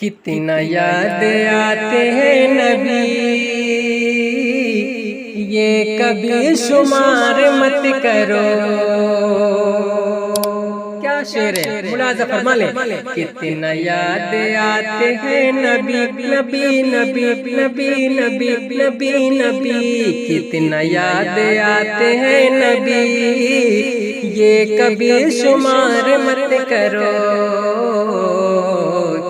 کتنا یاد آتے ہیں نبی، یہ کبھی شمار مت کرو۔ کیا شعر ہے، ملاحظہ فرما لیں۔ کتنا یاد آتے ہیں نبی نبی نبی نبی نبی نبی نبی، کتنا یاد آتے ہیں نبی، یہ کبھی شمار مت کرو۔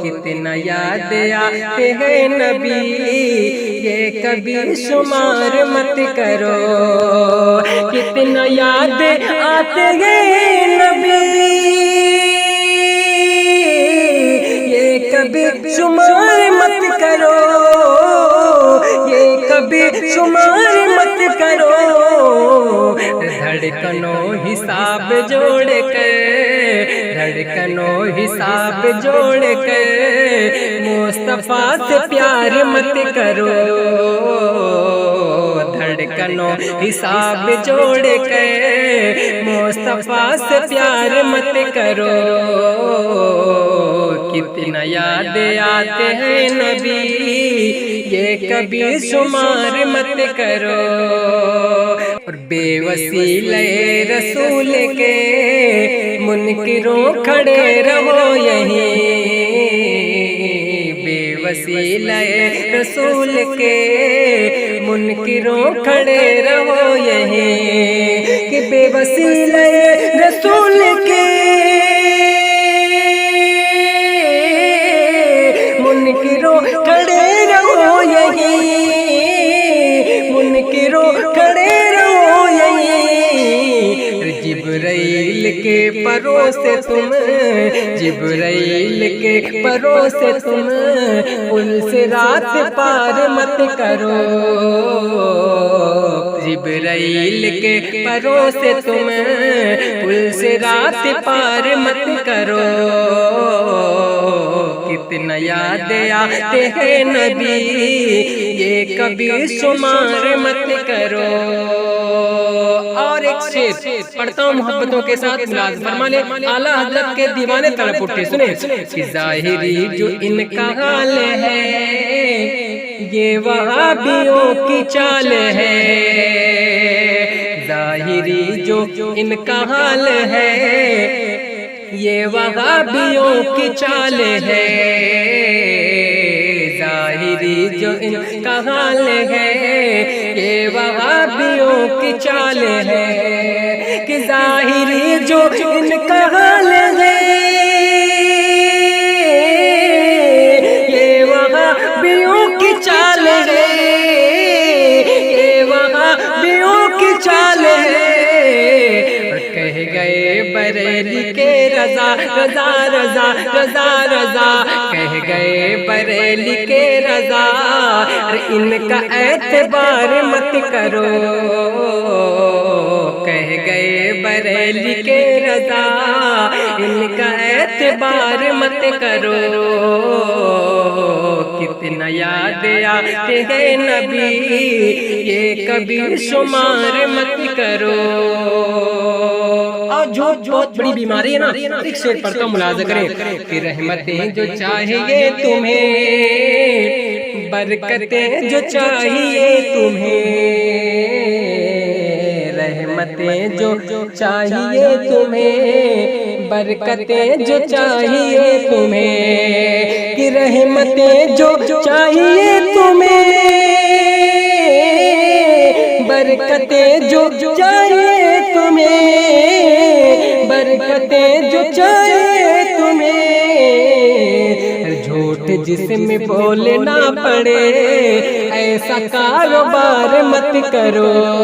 کتنا یاد آتے ہیں نبی، یہ کبھی شمار مت کرو۔ کتنا یاد آتے ہیں نبی، یہ کبھی شمار مت کرو، یہ کبھی شمار مت کرو۔ دھڑکنوں حساب جوڑ کر، دھڑکنوں حساب جوڑ کر، مصطفیٰ سے پیار مت کرو۔ دھڑکنوں حساب جوڑ کر، مصطفیٰ سے پیار مت کرو۔ کتنا یاد آتے ہیں نبی، یہ کبھی شمار مت کرو۔ اور بے وسیلہ رسول کے منکروں کھڑے رہو یہیں، بے وسیلہ رسول کے منکروں کھڑے رہو یہیں، کہ بے وسیلہ رسول کے منکروں کھڑے رہو یہیں، منکروں کھڑے رہو یہیں۔ جبرائیل کے پروں سے تم، جبرائیل کے پروں سے تم، پل سے رات پار مت کرو۔ جبرائیل کے پروں سے تم، پل سے رات پار مت کرو۔ کتنا یاد آتے ہیں نبی، یہ کبھی شمار مت کرو۔ اور ایک شعر پڑھتا ہوں محبتوں کے ساتھ، ملاحظہ فرما لیں۔ اعلیٰ حضرت کے دیوانے تڑپ اٹھے، سنیں۔ کہ ظاہری جو ان کا حال ہے، یہ وہابیوں کی چال ہے۔ ظاہری جو ان کا حال ہے، یہ وہابیوں کی چال ہے۔ ظاہری جو ان کا حال ہے، یہ وہابیوں کی چال ہے۔ کہ ظاہری جو ان کا حال ہے، یہ وہابیوں کی چال ہے، یہ وہابیوں کی چال ہے۔ کہہ گئے بریلی کے رضا رضا رضا رضا رضا، کہہ گئے بریلی کے رضا، ان کا اعتبار مت کرو۔ کہہ گئے بریلی کے رضا، ان کا اعتبار مت کرو۔ کتنا یاد آتے ہیں نبی، یہ کبھی شمار مت کرو۔ اور جھوٹ بہت بڑی بیماری ہے نا۔ ایک شعر پڑھتا ہوں، ملاحظہ کریں۔ کہ رحمتیں جو چاہیے تمہیں، برکتیں جو چاہیے تمہیں، رحمتیں جو چاہیے تمہیں، برکتیں جو چاہیے تمہیں، کہ رحمتیں جو چاہیے تمہیں، برکتیں جو چاہیے تمہیں، برکتیں جو چاہیے تمہیں۔ جھوٹ جس میں بولنا پڑے، ایسا کاروبار مت کرو۔